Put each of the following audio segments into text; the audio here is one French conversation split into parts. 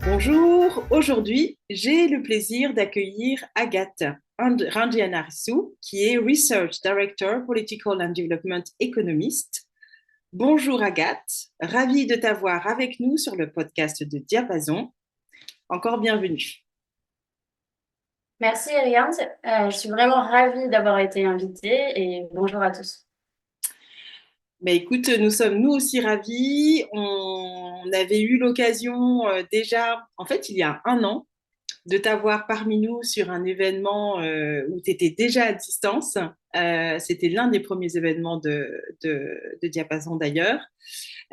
Bonjour, aujourd'hui j'ai le plaisir d'accueillir Agathe Rangianarsu, qui est Research Director Political and Development Economist. Bonjour Agathe, ravie de t'avoir avec nous sur le podcast de Diapason. Encore bienvenue. Merci Ariane, je suis vraiment ravie d'avoir été invitée et bonjour à tous. Mais écoute, nous sommes nous aussi ravis. On avait eu l'occasion déjà, en fait, il y a un an, de t'avoir parmi nous sur un événement où tu étais déjà à distance. C'était l'un des premiers événements de Diapason d'ailleurs,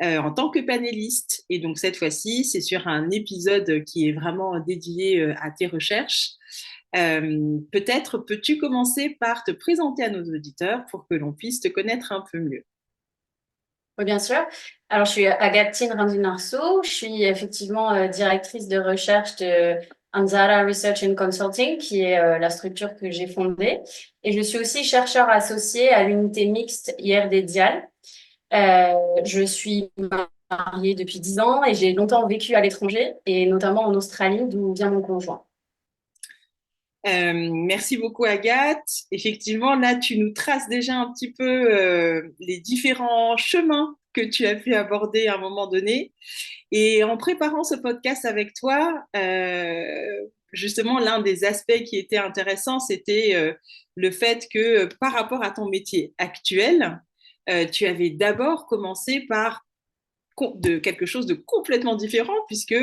en tant que panéliste. Et donc cette fois-ci, c'est sur un épisode qui est vraiment dédié à tes recherches. Peut-être peux-tu commencer par te présenter à nos auditeurs pour que l'on puisse te connaître un peu mieux. Oui, bien sûr. Alors, je suis Agatine Randinarso. Je suis effectivement directrice de recherche de Anzara Research and Consulting, qui est la structure que j'ai fondée. Et je suis aussi chercheur associé à l'unité mixte IRD Dial. Je suis mariée depuis 10 ans et j'ai longtemps vécu à l'étranger, et notamment en Australie, d'où vient mon conjoint. Merci beaucoup Agathe. Effectivement, là, tu nous traces déjà un petit peu les différents chemins que tu as pu aborder à un moment donné. Et en préparant ce podcast avec toi, justement, l'un des aspects qui était intéressant, c'était le fait que par rapport à ton métier actuel, tu avais d'abord commencé par de quelque chose de complètement différent puisque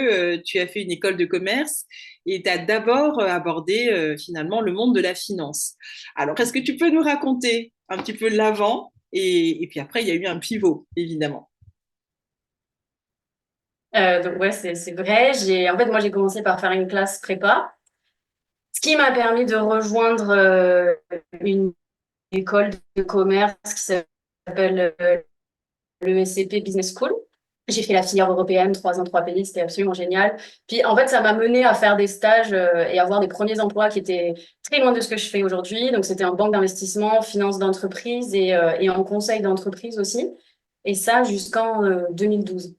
tu as fait une école de commerce et tu as d'abord abordé finalement le monde de la finance. Alors, est-ce que tu peux nous raconter un petit peu l'avant et puis après, il y a eu un pivot, évidemment. Donc ouais, c'est vrai. En fait, moi, j'ai commencé par faire une classe prépa, ce qui m'a permis de rejoindre une école de commerce qui s'appelle l'ESCP Business School. J'ai fait la filière européenne, 3 ans, 3 pays, c'était absolument génial. Puis en fait, ça m'a mené à faire des stages et avoir des premiers emplois qui étaient très loin de ce que je fais aujourd'hui. Donc c'était en banque d'investissement, finance d'entreprise et en conseil d'entreprise aussi. Et ça jusqu'en 2012.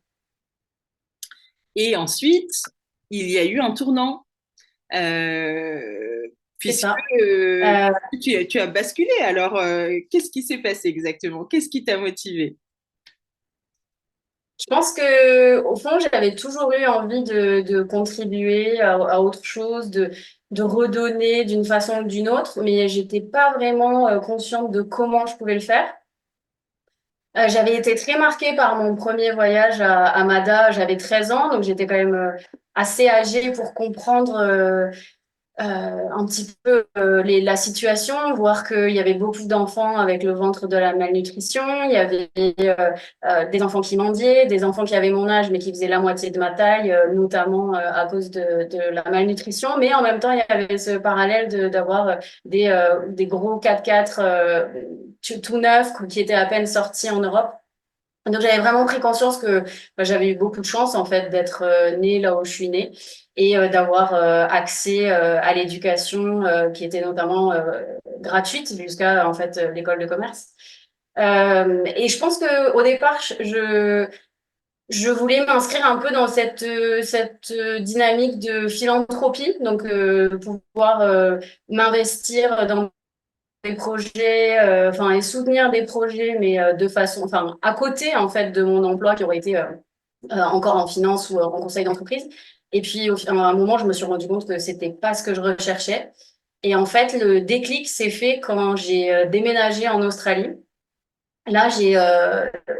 Et ensuite, il y a eu un tournant, euh, C'est puisque ça. Euh, tu as basculé. Alors, qu'est-ce qui s'est passé exactement? Qu'est-ce qui t'a motivé? Je pense que au fond, j'avais toujours eu envie de contribuer à autre chose, de redonner d'une façon ou d'une autre, mais j'étais pas vraiment consciente de comment je pouvais le faire. J'avais été très marquée par mon premier voyage à Mada. J'avais 13 ans, donc j'étais quand même assez âgée pour comprendre un petit peu la situation, voir qu'il y avait beaucoup d'enfants avec le ventre de la malnutrition, il y avait des enfants qui mendiaient, des enfants qui avaient mon âge mais qui faisaient la moitié de ma taille, notamment à cause de la malnutrition, mais en même temps il y avait ce parallèle d'avoir des gros 4x4 tout neufs qui étaient à peine sortis en Europe. Donc j'avais vraiment pris conscience que j'avais eu beaucoup de chance en fait d'être née là où je suis née et d'avoir accès à l'éducation qui était notamment gratuite jusqu'à en fait l'école de commerce. Et je pense que au départ je voulais m'inscrire un peu dans cette dynamique de philanthropie, donc pouvoir m'investir dans des projets, enfin, et soutenir des projets, mais de façon, enfin, à côté, en fait, de mon emploi qui aurait été encore en finance ou en conseil d'entreprise. Et puis, à un moment, je me suis rendu compte que c'était pas ce que je recherchais. Et en fait, le déclic s'est fait quand j'ai déménagé en Australie. Là, j'ai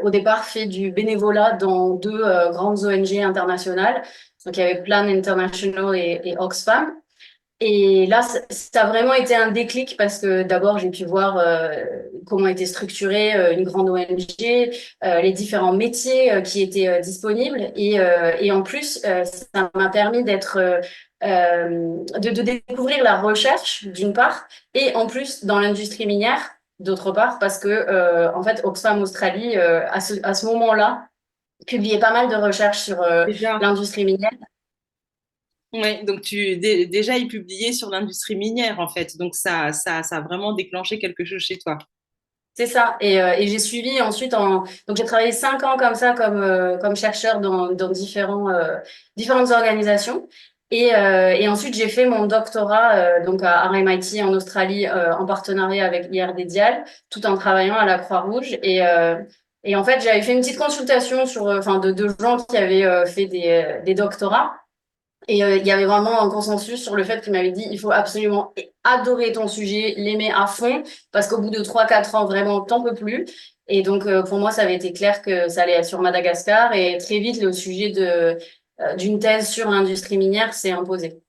au départ fait du bénévolat dans 2 grandes ONG internationales. Donc, il y avait Plan International et Oxfam. Et là, ça a vraiment été un déclic parce que d'abord, j'ai pu voir comment était structurée une grande ONG, les différents métiers qui étaient disponibles. Et en plus, ça m'a permis de découvrir la recherche, d'une part, et en plus, dans l'industrie minière. d'autre part, parce que en fait, Oxfam Australie, à ce moment-là, publiait pas mal de recherches sur Déjà. l'industrie minière. Ouais, donc déjà, il publiait sur l'industrie minière, en fait. Donc, ça a vraiment déclenché quelque chose chez toi. C'est ça. Et j'ai suivi ensuite donc j'ai travaillé 5 ans comme ça, comme chercheur dans différentes organisations. Et ensuite, j'ai fait mon doctorat donc à RMIT en Australie en partenariat avec IRD Dial, tout en travaillant à la Croix-Rouge. Et en fait, j'avais fait une petite consultation enfin, de gens qui avaient fait des doctorats. Et il y avait vraiment un consensus sur le fait qu'il m'avait dit, il faut absolument adorer ton sujet, l'aimer à fond, parce qu'au bout de 3 4 ans, vraiment, t'en peux plus. Et donc, pour moi, ça avait été clair que ça allait être sur Madagascar. Et très vite, le sujet d'une thèse sur l'industrie minière s'est imposé.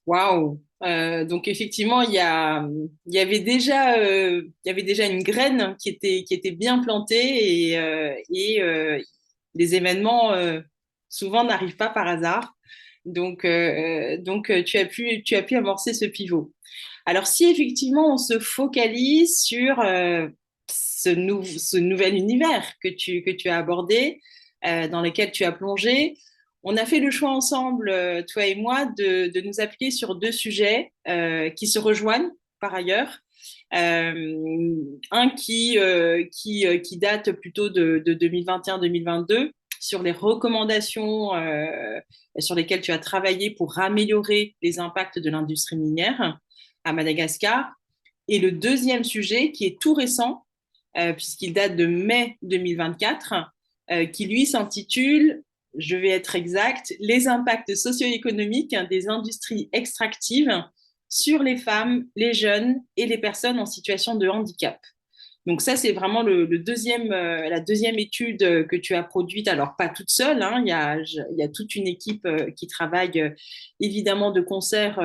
Waouh! Donc effectivement, il y avait déjà une graine qui était bien plantée les événements souvent n'arrivent pas par hasard. Tu as pu amorcer ce pivot. Alors si effectivement on se focalise sur ce nouvel univers que tu as abordé, dans lequel tu as plongé, on a fait le choix ensemble, toi et moi, de nous appuyer sur deux sujets qui se rejoignent par ailleurs. Un qui date plutôt de 2021-2022 sur les recommandations sur lesquelles tu as travaillé pour améliorer les impacts de l'industrie minière à Madagascar. Et le deuxième sujet qui est tout récent, puisqu'il date de mai 2024, qui lui s'intitule, je vais être exact, les impacts socio-économiques des industries extractives sur les femmes, les jeunes et les personnes en situation de handicap. Donc ça, c'est vraiment la deuxième étude que tu as produite. Alors, pas toute seule, hein, il y a toute une équipe qui travaille évidemment de concert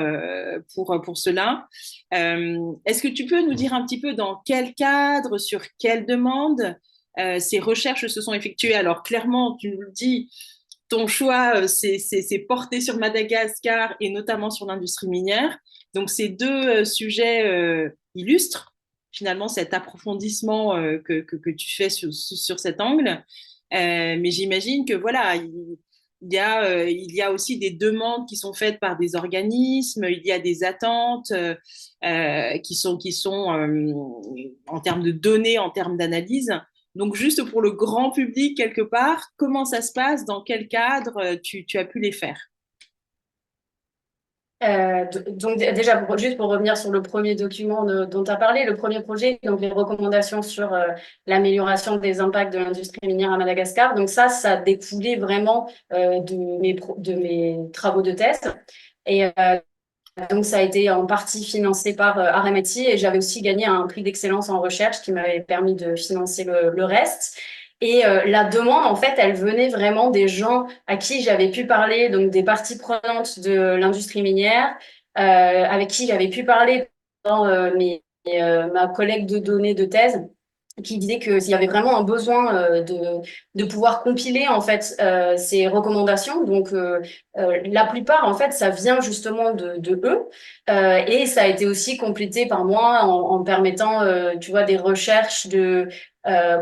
pour cela. Est-ce que tu peux nous dire un petit peu dans quel cadre, sur quelle demande ces recherches se sont effectuées? Alors, clairement, tu nous le dis, ton choix c'est porté sur Madagascar et notamment sur l'industrie minière. Donc, ces deux sujets illustrent finalement cet approfondissement que tu fais sur cet angle. Mais j'imagine que voilà, il y a aussi des demandes qui sont faites par des organismes, il y a des attentes qui sont en termes de données, en termes d'analyse. Donc, juste pour le grand public, quelque part, comment ça se passe, dans quel cadre tu as pu les faire? Donc déjà, juste pour revenir sur le premier document dont tu as parlé, le premier projet, donc les recommandations sur l'amélioration des impacts de l'industrie minière à Madagascar. Donc ça découlait vraiment de mes travaux de thèse. Et donc ça a été en partie financé par RMIT et j'avais aussi gagné un prix d'excellence en recherche qui m'avait permis de financer le reste. Et la demande, en fait, elle venait vraiment des gens à qui j'avais pu parler, donc des parties prenantes de l'industrie minière, avec qui j'avais pu parler pendant ma collecte de données de thèse, qui disait que s'il y avait vraiment un besoin de pouvoir compiler en fait ces recommandations. Donc la plupart en fait ça vient justement de eux et ça a été aussi complété par moi en permettant tu vois des recherches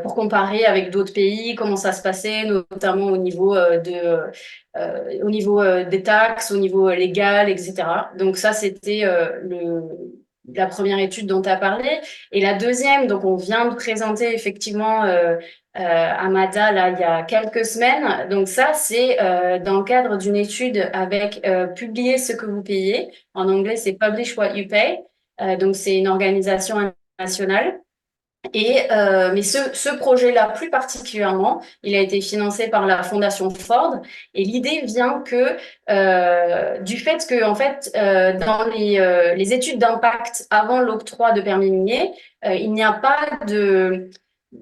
pour comparer avec d'autres pays comment ça se passait notamment au niveau des taxes au niveau légal etc. Donc ça c'était la première étude dont tu as parlé. Et la deuxième, donc on vient de présenter effectivement à MADA là, il y a quelques semaines. Donc ça, c'est dans le cadre d'une étude avec Publier ce que vous payez. En anglais, c'est Publish What You Pay. Donc c'est une organisation internationale. Mais ce projet-là, plus particulièrement, il a été financé par la Fondation Ford. Et l'idée vient du fait que, en fait, dans les études d'impact avant l'octroi de permis minier, il n'y a pas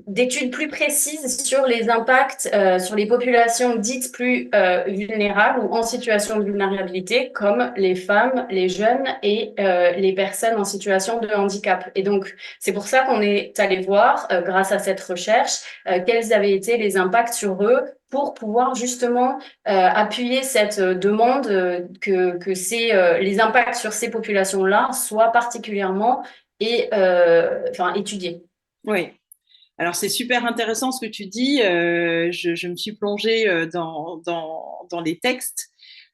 d'études plus précises sur les impacts sur les populations dites plus vulnérables ou en situation de vulnérabilité, comme les femmes, les jeunes et les personnes en situation de handicap. Et donc, c'est pour ça qu'on est allé voir, grâce à cette recherche, quels avaient été les impacts sur eux pour pouvoir justement appuyer cette demande que les impacts sur ces populations-là soient particulièrement et enfin, étudier. Oui. Alors, c'est super intéressant ce que tu dis. Je me suis plongée dans les textes.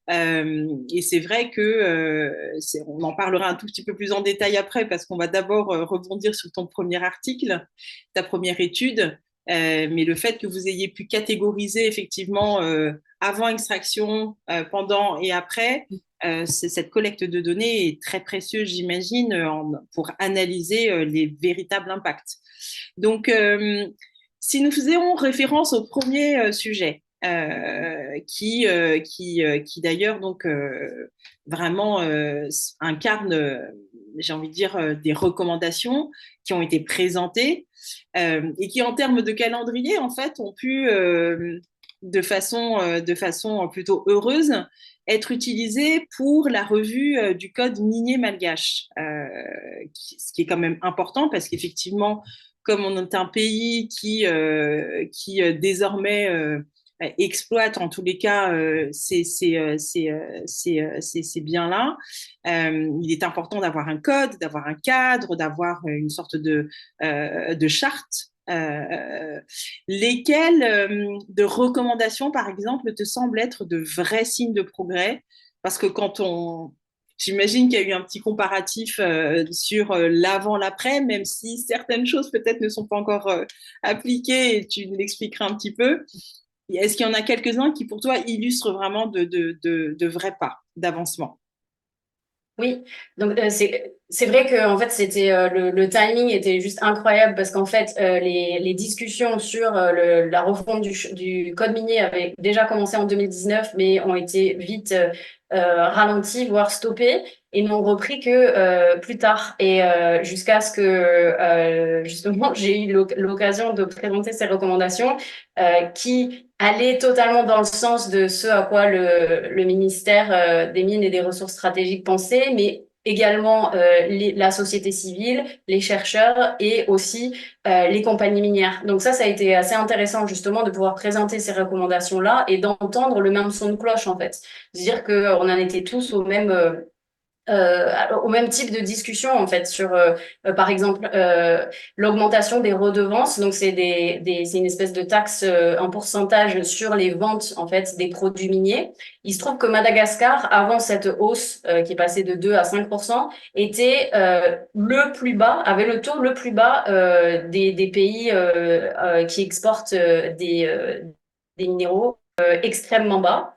Et c'est vrai que on en parlera un tout petit peu plus en détail après parce qu'on va d'abord rebondir sur ton premier article, ta première étude. Mais le fait que vous ayez pu catégoriser effectivement avant extraction, pendant et après, cette collecte de données est très précieuse, j'imagine, pour analyser les véritables impacts. Donc, si nous faisions référence au premier sujet, qui d'ailleurs donc vraiment incarne, j'ai envie de dire, des recommandations qui ont été présentées et qui, en termes de calendrier, en fait, ont pu, de façon plutôt heureuse, être utilisées pour la revue du code minier malgache, ce qui est quand même important parce qu'effectivement, comme on est un pays qui désormais exploite en tous les cas ces biens-là, il est important d'avoir un code, d'avoir un cadre, d'avoir une sorte de charte. Lesquelles de recommandations, par exemple, te semblent être de vrais signes de progrès? Parce que j'imagine qu'il y a eu un petit comparatif sur l'avant, l'après, même si certaines choses peut-être ne sont pas encore appliquées et tu nous l'expliqueras un petit peu. Est-ce qu'il y en a quelques-uns qui, pour toi, illustrent vraiment de vrais pas d'avancement? Oui, donc c'est vrai que en fait c'était le timing était juste incroyable parce qu'en fait les discussions sur la refonte du code minier avaient déjà commencé en 2019 mais ont été vite ralenties voire stoppées et n'ont repris que plus tard et jusqu'à ce que justement j'ai eu l'occasion de présenter ces recommandations qui allaient totalement dans le sens de ce à quoi le ministère des Mines et des Ressources stratégiques pensait, mais également la société civile, les chercheurs et aussi les compagnies minières. Donc ça a été assez intéressant justement de pouvoir présenter ces recommandations-là et d'entendre le même son de cloche en fait. Dire qu'on en était tous au même type de discussion en fait sur par exemple l'augmentation des redevances, donc c'est une espèce de taxe, un pourcentage sur les ventes en fait des produits miniers. Il se trouve que Madagascar avant cette hausse qui est passée de 2 à 5% était le plus bas, avait le taux le plus bas des pays qui exportent des minéraux extrêmement bas.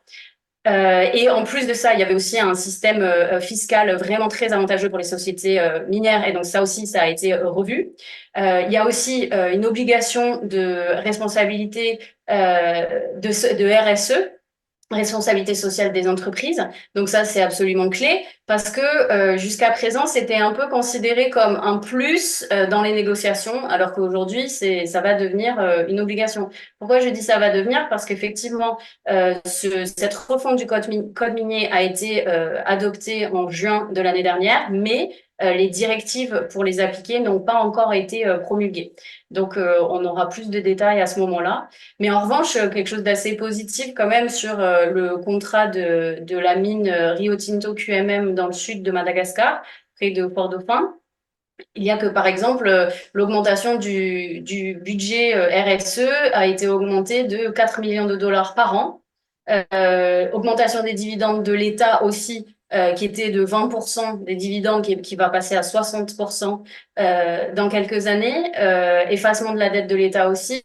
Et en plus de ça, il y avait aussi un système fiscal vraiment très avantageux pour les sociétés minières. Et donc ça aussi, ça a été revu. Il y a aussi une obligation de responsabilité de RSE, responsabilité sociale des entreprises. Donc ça, c'est absolument clé parce que jusqu'à présent, c'était un peu considéré comme un plus dans les négociations, alors qu'aujourd'hui, ça va devenir une obligation. Pourquoi je dis ça va devenir? Parce qu'effectivement, cette refonte du code minier a été adoptée en juin de l'année dernière, mais les directives pour les appliquer n'ont pas encore été promulguées. Donc, on aura plus de détails à ce moment-là. Mais en revanche, quelque chose d'assez positif quand même sur le contrat de la mine Rio Tinto QMM dans le sud de Madagascar, près de Port-Dauphin. Il y a que, par exemple, l'augmentation du budget RSE a été augmentée de 4 millions de dollars par an. Augmentation des dividendes de l'État aussi, qui était de 20% des dividendes, qui va passer à 60% dans quelques années. Effacement de la dette de l'État aussi,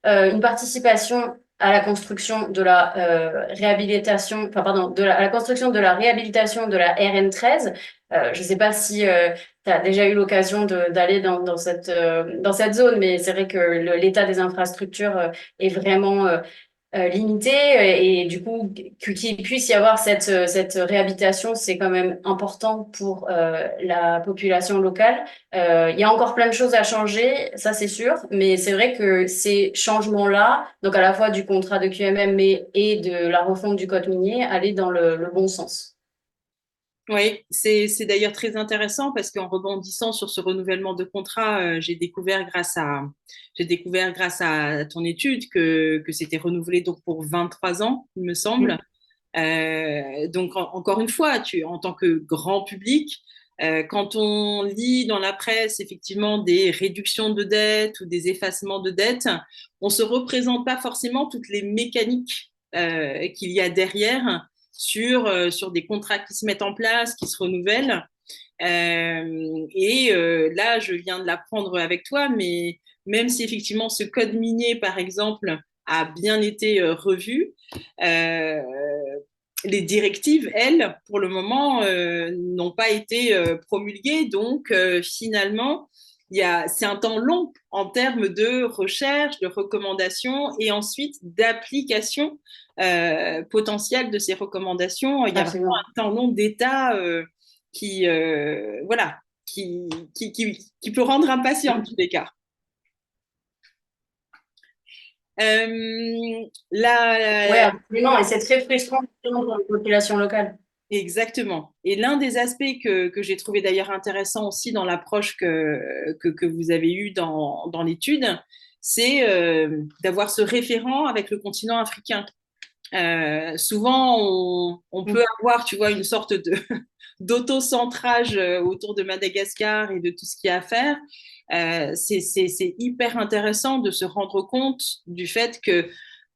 une participation à la construction de la réhabilitation, enfin pardon, à la construction de la réhabilitation de la RN13. Je ne sais pas si tu as déjà eu l'occasion d'aller dans cette zone, mais c'est vrai que l'état des infrastructures est vraiment limité et du coup qu'il puisse y avoir cette réhabilitation, c'est quand même important pour la population locale. Il y a encore plein de choses à changer, ça c'est sûr, mais c'est vrai que ces changements-là, donc à la fois du contrat de QMM et de la refonte du code minier, allaient dans le bon sens. Oui, c'est d'ailleurs très intéressant parce qu'en rebondissant sur ce renouvellement de contrat, j'ai découvert grâce à ton étude que c'était renouvelé donc pour 23 ans, il me semble. Donc encore une fois, en tant que grand public, Quand on lit dans la presse effectivement des réductions de dettes ou des effacements de dettes, on ne se représente pas forcément toutes les mécaniques qu'il y a derrière sur des contrats qui se mettent en place, qui se renouvellent. Là, je viens de l'apprendre avec toi, mais même si effectivement ce code minier, par exemple, a bien été revu, euh, les directives, elles, pour le moment, n'ont pas été promulguées. Donc, finalement, c'est un temps long en termes de recherche, de recommandations et ensuite d'application potentielle de ces recommandations. Il y a vraiment Absolument. un temps long d'état qui, voilà, qui peut rendre impatient en tous les cas. Oui, La, absolument. Et c'est très frustrant pour les populations locales. Exactement. Et l'un des aspects que j'ai trouvé d'ailleurs intéressant aussi dans l'approche que vous avez eue dans l'étude, c'est d'avoir ce référent avec le continent africain. Souvent, on peut avoir, tu vois, une sorte de d'autocentrage autour de Madagascar et de tout ce qu'il y a à faire. C'est hyper intéressant de se rendre compte du fait que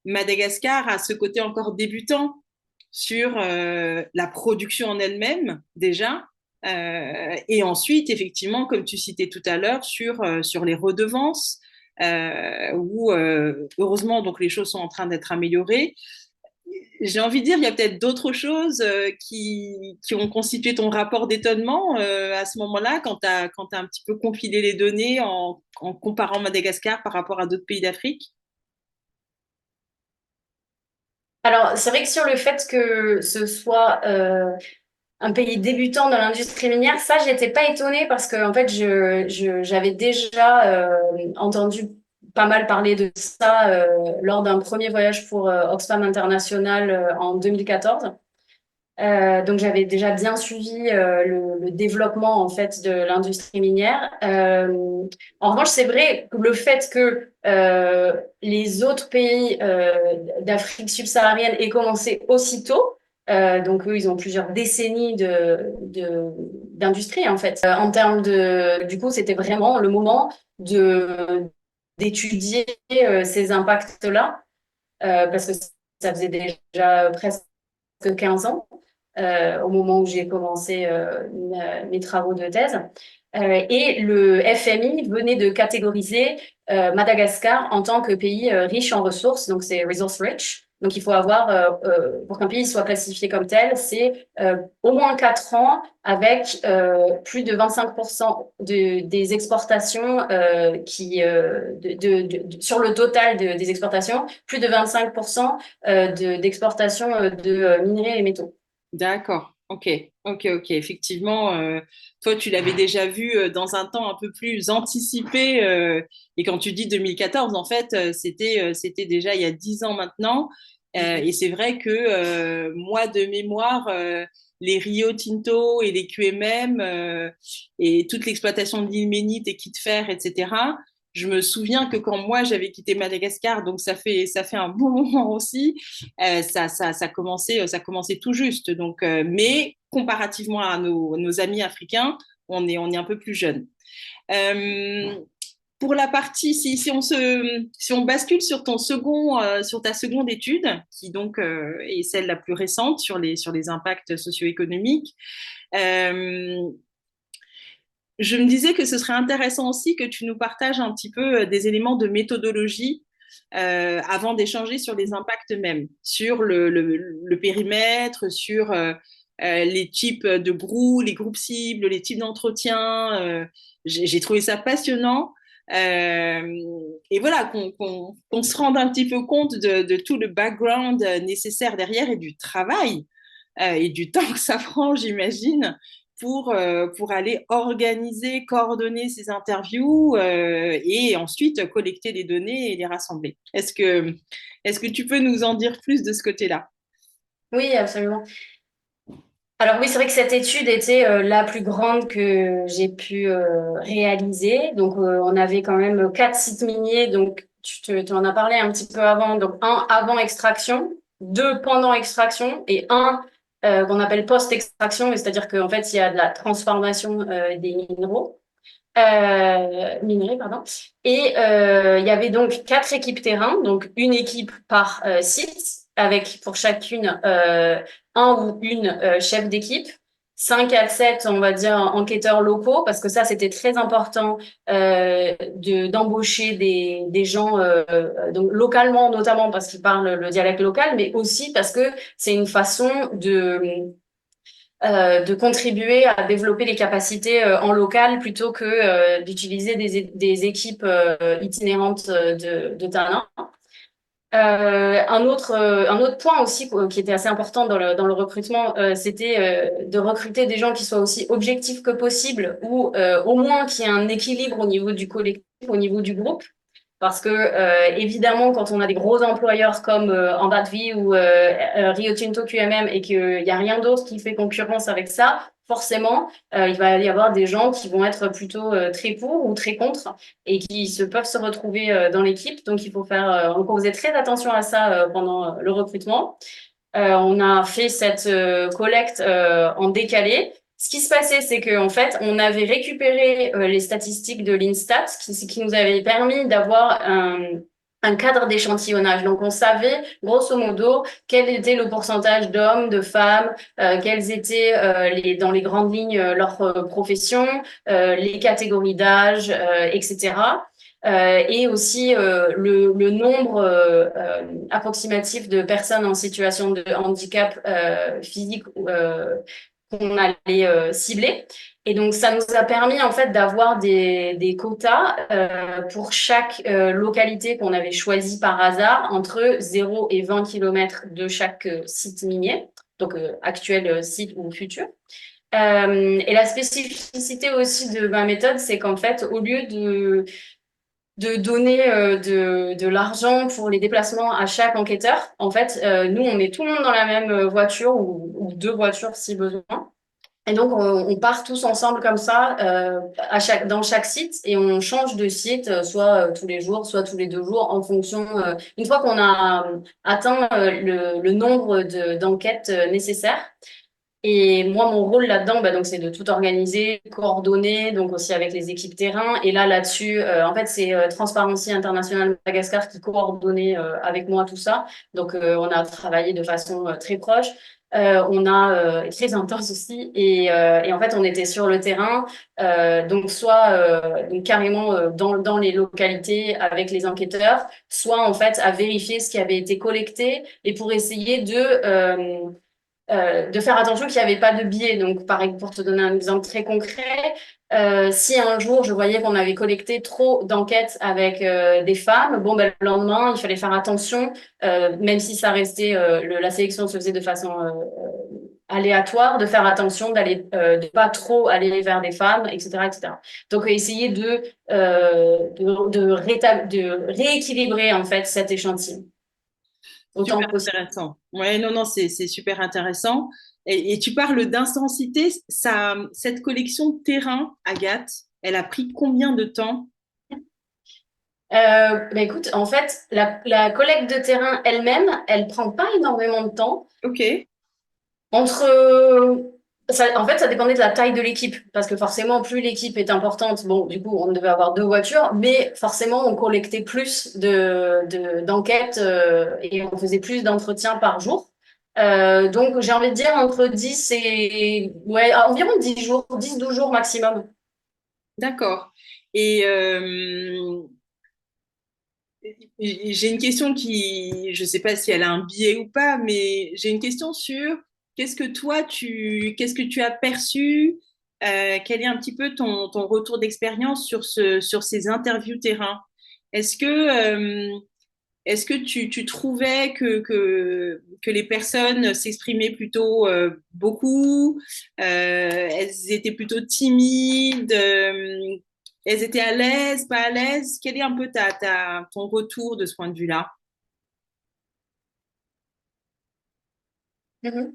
Madagascar a ce côté encore débutant sur la production en elle-même déjà, et ensuite, effectivement, comme tu citais tout à l'heure, sur les redevances, où heureusement, donc les choses sont en train d'être améliorées. J'ai envie de dire, il y a peut-être d'autres choses qui ont constitué ton rapport d'étonnement à ce moment-là, quand tu as un petit peu compilé les données en comparant Madagascar par rapport à d'autres pays d'Afrique. Alors, c'est vrai que sur le fait que ce soit un pays débutant dans l'industrie minière, ça, j'étais pas étonnée parce que en fait, j'avais déjà entendu pas mal parler de ça lors d'un premier voyage pour Oxfam International en 2014. Donc j'avais déjà bien suivi le développement en fait de l'industrie minière. En revanche, c'est vrai que le fait que les autres pays d'Afrique subsaharienne aient commencé aussitôt, donc eux, ils ont plusieurs décennies d'industrie en fait. En termes du coup, c'était vraiment le moment d'étudier ces impacts-là, parce que ça faisait déjà presque 15 ans au moment où j'ai commencé mes travaux de thèse. Et le FMI venait de catégoriser Madagascar en tant que pays riche en ressources, donc c'est resource rich. Donc il faut avoir, pour qu'un pays soit classifié comme tel, c'est au moins 4 ans avec plus de 25% des exportations sur le total des exportations, plus de 25% d'exportation de minerais et métaux. D'accord. Ok, ok. Effectivement, toi, tu l'avais déjà vu dans un temps un peu plus anticipé. Et quand tu dis 2014, en fait, c'était déjà il y a 10 ans maintenant. Et c'est vrai que moi, de mémoire, les Rio Tinto et les QMM et toute l'exploitation de l'ilménite et Kitfer, etc., je me souviens que quand moi, j'avais quitté Madagascar, donc ça fait un bon moment aussi, ça commençait tout juste. Donc, mais comparativement à nos amis africains, on est un peu plus jeunes. Euh, pour la partie, si on bascule sur sur ta seconde étude, qui donc est celle la plus récente sur les impacts socio-économiques, euh, je me disais que ce serait intéressant aussi que tu nous partages un petit peu des éléments de méthodologie avant d'échanger sur les impacts même, sur le périmètre, sur les types de groupes, les groupes cibles, les types d'entretien. J'ai trouvé ça passionnant. Et voilà, qu'on se rende un petit peu compte de tout le background nécessaire derrière et du travail et du temps que ça prend, j'imagine, pour aller organiser, coordonner ces interviews et ensuite collecter les données et les rassembler. Est-ce que tu peux nous en dire plus de ce côté-là? Oui, absolument. Alors oui, c'est vrai que cette étude était la plus grande que j'ai pu réaliser. Donc on avait quand même 4 sites miniers. Donc tu en as parlé un petit peu avant. Donc un avant extraction, deux pendant extraction et un qu'on appelle post-extraction, c'est-à-dire qu'en fait, il y a de la transformation des minerais, pardon. Et il y avait donc 4 équipes terrain, donc une équipe par site, avec pour chacune un ou une chef d'équipe. 5 à 7, on va dire, enquêteurs locaux, parce que ça, c'était très important d'embaucher des gens donc localement, notamment parce qu'ils parlent le dialecte local, mais aussi parce que c'est une façon de contribuer à développer les capacités en local plutôt que d'utiliser des équipes itinérantes de talent. Un autre point aussi qui était assez important dans le recrutement, c'était de recruter des gens qui soient aussi objectifs que possible ou au moins qu'il y ait un équilibre au niveau du collectif, au niveau du groupe. Parce que évidemment, quand on a des gros employeurs comme Envadvi ou Rio Tinto QMM et qu'il n'y a rien d'autre qui fait concurrence avec ça, forcément, il va y avoir des gens qui vont être plutôt très pour ou très contre et qui peuvent se retrouver dans l'équipe. Donc, il faut faire, on faisait très attention à ça pendant le recrutement. On a fait cette collecte en décalé. Ce qui se passait, c'est qu'en fait, on avait récupéré les statistiques de l'Instat, qui nous avait permis d'avoir un cadre d'échantillonnage. Donc, on savait, grosso modo, quel était le pourcentage d'hommes, de femmes, quelles étaient dans les grandes lignes leurs professions, les catégories d'âge, etc. Et aussi le nombre approximatif de personnes en situation de handicap physique qu'on allait cibler. Et donc, ça nous a permis en fait d'avoir des quotas pour chaque localité qu'on avait choisie par hasard entre 0 et 20 km de chaque site minier, donc actuel site ou futur. Et la spécificité aussi de ma méthode, c'est qu'en fait, au lieu de donner de l'argent pour les déplacements à chaque enquêteur. En fait, nous, on met tout le monde dans la même voiture ou 2 voitures si besoin. Et donc, on part tous ensemble comme ça dans chaque site et on change de site, soit tous les jours, soit tous les 2 jours, en fonction. Une fois qu'on a atteint le nombre d'enquêtes nécessaires. Et moi, mon rôle là-dedans, bah, donc, c'est de tout organiser, coordonner, donc aussi avec les équipes terrain. Et là, là-dessus, en fait, c'est Transparency International Madagascar qui coordonnait avec moi tout ça. Donc, on a travaillé de façon très proche. On a très intense aussi. Et en fait, on était sur le terrain, donc soit donc carrément dans les localités avec les enquêteurs, soit en fait à vérifier ce qui avait été collecté et pour essayer de faire attention qu'il n'y avait pas de biais. Donc, pareil, pour te donner un exemple très concret, si un jour je voyais qu'on avait collecté trop d'enquêtes avec des femmes, bon, ben, le lendemain, il fallait faire attention, même si ça restait, la sélection se faisait de façon aléatoire, de faire attention de pas trop aller vers des femmes, etc., etc. Donc, essayer de rééquilibrer en fait cet échantillon autant Super que possible. intéressant. Ouais, non, non, c'est super intéressant. Et tu parles d'intensité. Cette collection de terrain, Agathe, elle a pris combien de temps? Bah écoute, en fait, la collecte de terrain elle-même, elle prend pas énormément de temps. Ok, Entre, en fait, ça dépendait de la taille de l'équipe, parce que forcément, plus l'équipe est importante, bon, du coup, on devait avoir 2 voitures, mais forcément, on collectait plus d'enquêtes et on faisait plus d'entretiens par jour. Donc, j'ai envie de dire entre 10 et ouais, environ 10 jours, 10 12 jours maximum. d'accord. Et j'ai une question qui, je ne sais pas si elle a un biais ou pas, mais j'ai une question sur qu'est-ce que tu as perçu, quel est un petit peu ton retour d'expérience sur ces interviews terrain? Est-ce que, est-ce que tu trouvais que les personnes s'exprimaient plutôt beaucoup, elles étaient plutôt timides, elles étaient à l'aise, pas à l'aise? Quel est un peu ton retour de ce point de vue-là? Mhm.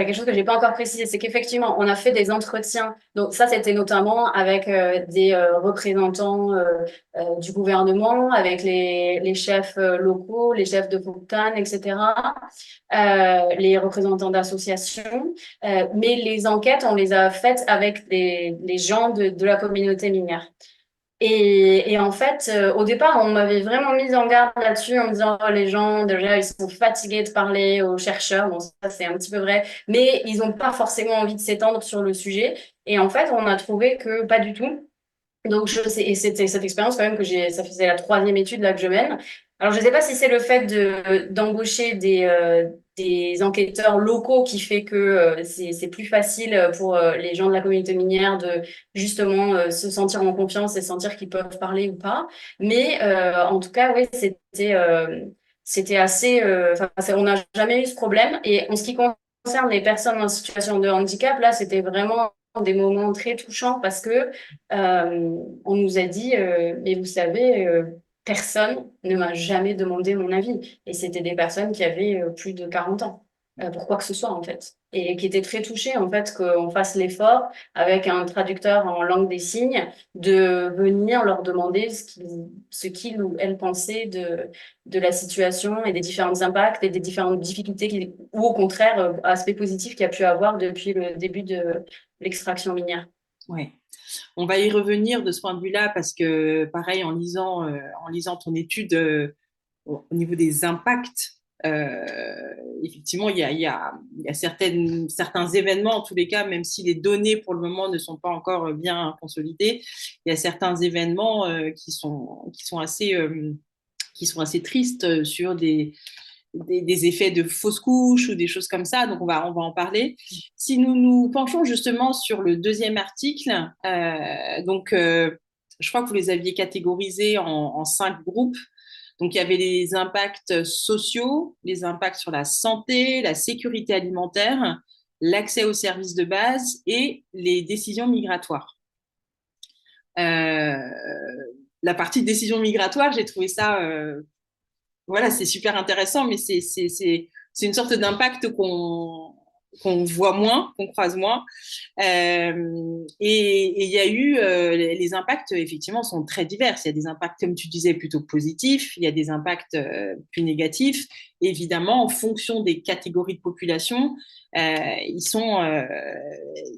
quelque chose que j'ai pas encore précisé, c'est qu'effectivement, on a fait des entretiens. Donc ça, c'était notamment avec des représentants du gouvernement, avec les chefs locaux, les chefs de Bhutan, etc., les représentants d'associations. Mais les enquêtes, on les a faites avec les gens de la communauté minière. Et en fait, au départ, on m'avait vraiment mise en garde là-dessus en me disant, oh, les gens, déjà, ils sont fatigués de parler aux chercheurs. Bon, ça, c'est un petit peu vrai, mais ils n'ont pas forcément envie de s'étendre sur le sujet. Et en fait, on a trouvé que pas du tout. Donc, je sais, et c'était cette expérience quand même que ça faisait la troisième étude là que je mène. Alors, je ne sais pas si c'est le fait d'embaucher des enquêteurs locaux qui fait que c'est plus facile pour les gens de la communauté minière de justement se sentir en confiance et sentir qu'ils peuvent parler ou pas. Mais en tout cas, oui, c'était assez. Enfin, on n'a jamais eu ce problème. Et en ce qui concerne les personnes en situation de handicap, là, c'était vraiment des moments très touchants parce que on nous a dit, mais vous savez, personne ne m'a jamais demandé mon avis. Et c'était des personnes qui avaient plus de 40 ans, pour quoi que ce soit, en fait. Et qui étaient très touchées, en fait, qu'on fasse l'effort avec un traducteur en langue des signes de venir leur demander ce qu'ils ou elles pensaient de la situation et des différents impacts et des différentes difficultés ou au contraire, aspects positifs qu'il y a pu avoir depuis le début de l'extraction minière. Ouais. On va y revenir de ce point de vue-là parce que, pareil, en lisant ton étude au niveau des impacts, effectivement, il y a certains événements, en tous les cas, même si les données pour le moment ne sont pas encore bien consolidées, il y a certains événements qui sont assez tristes sur des effets de fausses couches ou des choses comme ça. Donc, on va en parler. Si nous nous penchons justement sur le deuxième article, je crois que vous les aviez catégorisés en 5 groupes. Donc, il y avait les impacts sociaux, les impacts sur la santé, la sécurité alimentaire, l'accès aux services de base et les décisions migratoires. Euh, la partie décision migratoire, j'ai trouvé ça voilà, c'est super intéressant, mais c'est une sorte d'impact qu'on voit moins, qu'on croise moins. Et il y a eu les impacts, effectivement, sont très divers. Il y a des impacts, comme tu disais, plutôt positifs. Il y a des impacts plus négatifs. Et évidemment, en fonction des catégories de population,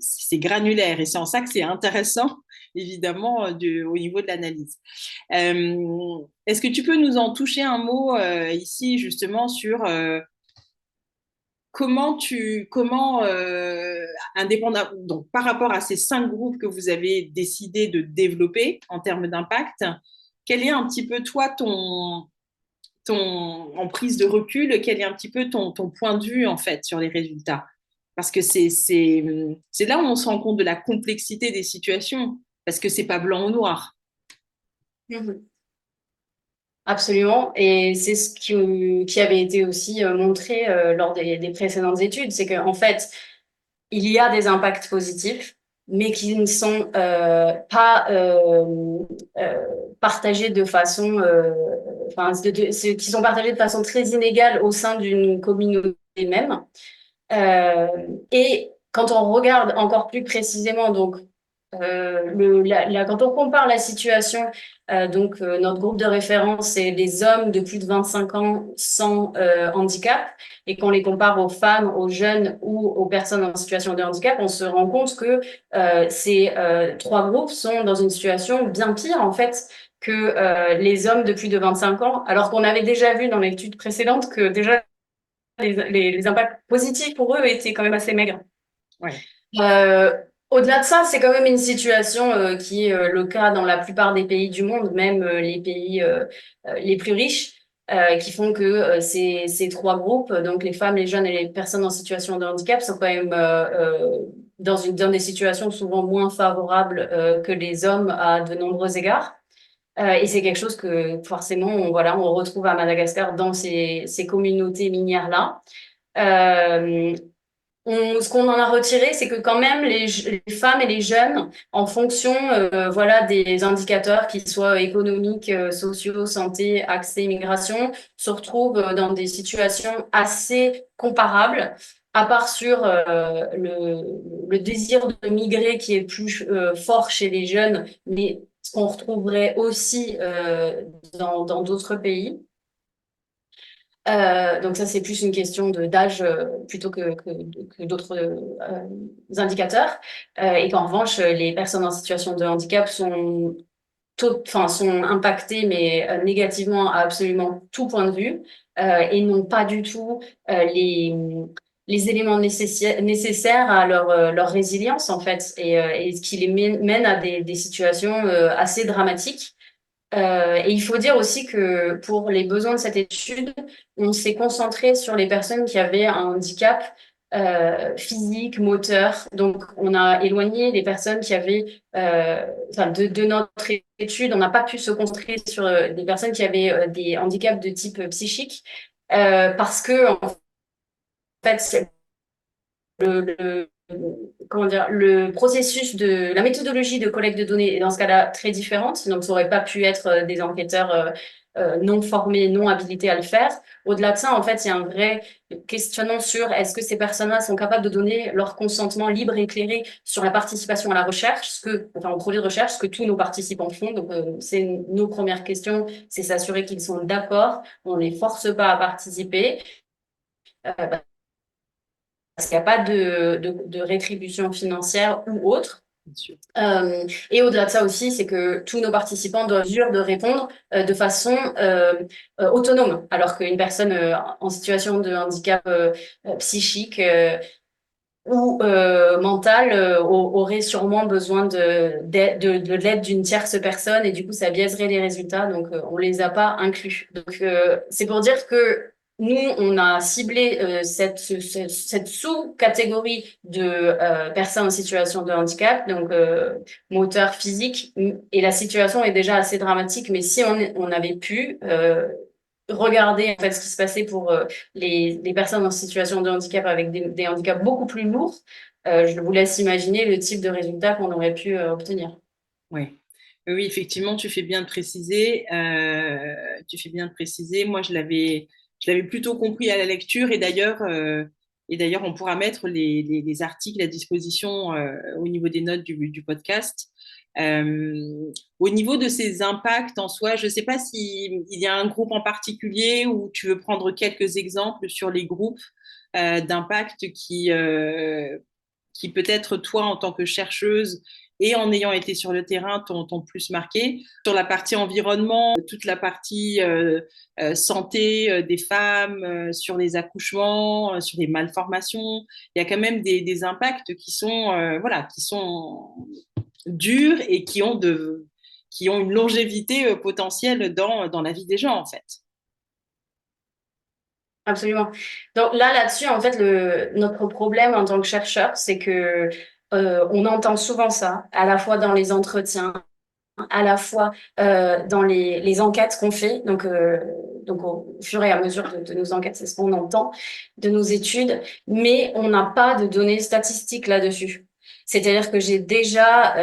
c'est granulaire. Et c'est en ça que c'est intéressant, évidemment, au niveau de l'analyse. Est-ce que tu peux nous en toucher un mot ici, justement, sur comment indépendant, donc par rapport à ces 5 groupes que vous avez décidé de développer en termes d'impact, quel est un petit peu toi en prise de recul, quel est un petit peu ton point de vue en fait sur les résultats? Parce que c'est là où on se rend compte de la complexité des situations, parce que c'est pas blanc ou noir. Mhm. Absolument. Et c'est ce qui avait été aussi montré lors des précédentes études, c'est qu'en fait, il y a des impacts positifs, mais qui ne sont pas euh, partagés de façon, enfin, qui sont partagés de façon très inégale au sein d'une communauté même. Euh, et quand on regarde encore plus précisément, donc, quand on compare la situation, notre groupe de référence, c'est les hommes de plus de 25 ans sans handicap, et qu'on les compare aux femmes, aux jeunes ou aux personnes en situation de handicap, on se rend compte que ces 3 groupes sont dans une situation bien pire, en fait, que les hommes de plus de 25 ans, alors qu'on avait déjà vu dans l'étude précédente que déjà les impacts positifs pour eux étaient quand même assez maigres. Ouais. Euh, Au-delà de ça, c'est quand même une situation qui est le cas dans la plupart des pays du monde, même les pays les plus riches, qui font que ces 3 groupes, donc les femmes, les jeunes et les personnes en situation de handicap, sont quand même dans des situations souvent moins favorables que les hommes à de nombreux égards. Et c'est quelque chose que forcément, on retrouve à Madagascar dans ces communautés minières-là. Euh, Ce qu'on en a retiré, c'est que quand même les femmes et les jeunes, en fonction des indicateurs, qu'ils soient économiques, sociaux, santé, accès, immigration, se retrouvent dans des situations assez comparables. à part sur le désir de migrer qui est plus fort chez les jeunes, mais ce qu'on retrouverait aussi dans d'autres pays. Donc ça, c'est plus une question de d'âge plutôt que d'autres indicateurs. Et qu'en revanche, les personnes en situation de handicap sont impactées, mais négativement à absolument tout point de vue, et n'ont pas du tout les éléments nécessaires à leur résilience, en fait, et ce qui les mène à des situations assez dramatiques. Et il faut dire aussi que pour les besoins de cette étude, on s'est concentré sur les personnes qui avaient un handicap physique, moteur. Donc, on a éloigné les personnes qui avaient, enfin, de notre étude, on n'a pas pu se concentrer sur des personnes qui avaient des handicaps de type psychique, parce que, en fait, le, comment dire, le processus de la méthodologie de collecte de données est dans ce cas-là très différente. Donc, ça aurait pas pu être des enquêteurs non formés, non habilités à le faire. Au-delà de ça, en fait, il y a un vrai questionnement sur est-ce que ces personnes-là sont capables de donner leur consentement libre et éclairé sur la participation à la recherche, enfin, au projet de recherche, ce que tous nos participants font. Donc, c'est nos premières questions, c'est s'assurer qu'ils sont d'accord, on les force pas à participer. Parce qu'il n'y a pas de rétribution financière ou autre. Bien sûr. Et au-delà de ça aussi, c'est que tous nos participants doivent être sûrs de répondre de façon autonome, alors qu'une personne en situation de handicap psychique ou mental aurait sûrement besoin de l'aide d'une tierce personne, et du coup, ça biaiserait les résultats, donc on les a pas inclus. Donc, c'est pour dire que nous, on a ciblé cette sous-catégorie de personnes en situation de handicap, donc moteur, physique, et la situation est déjà assez dramatique, mais si on avait pu regarder en fait ce qui se passait pour les personnes en situation de handicap avec des handicaps beaucoup plus lourds, je vous laisse imaginer le type de résultat qu'on aurait pu obtenir. Oui. Oui, effectivement, tu fais bien de préciser. Tu fais bien de préciser. Moi, je l'avais plutôt compris à la lecture. Et d'ailleurs, on pourra mettre les articles à disposition au niveau des notes du podcast. Au niveau de ces impacts en soi, je ne sais pas s'il y a un groupe en particulier ou tu veux prendre quelques exemples sur les groupes d'impact qui peut-être toi, en tant que chercheuse et en ayant été sur le terrain, t'ont plus marqué. Sur la partie environnement, toute la partie santé des femmes, sur les accouchements, sur les malformations, il y a quand même des impacts qui sont, voilà, qui sont durs et qui ont une longévité potentielle dans la vie des gens, en fait. Absolument. Donc là-dessus, en fait, notre problème en tant que chercheur, c'est que on entend souvent ça, à la fois dans les entretiens, à la fois dans les enquêtes qu'on fait. Donc au fur et à mesure de nos enquêtes, c'est ce qu'on entend de nos études, mais on n'a pas de données statistiques là-dessus. C'est-à-dire que j'ai déjà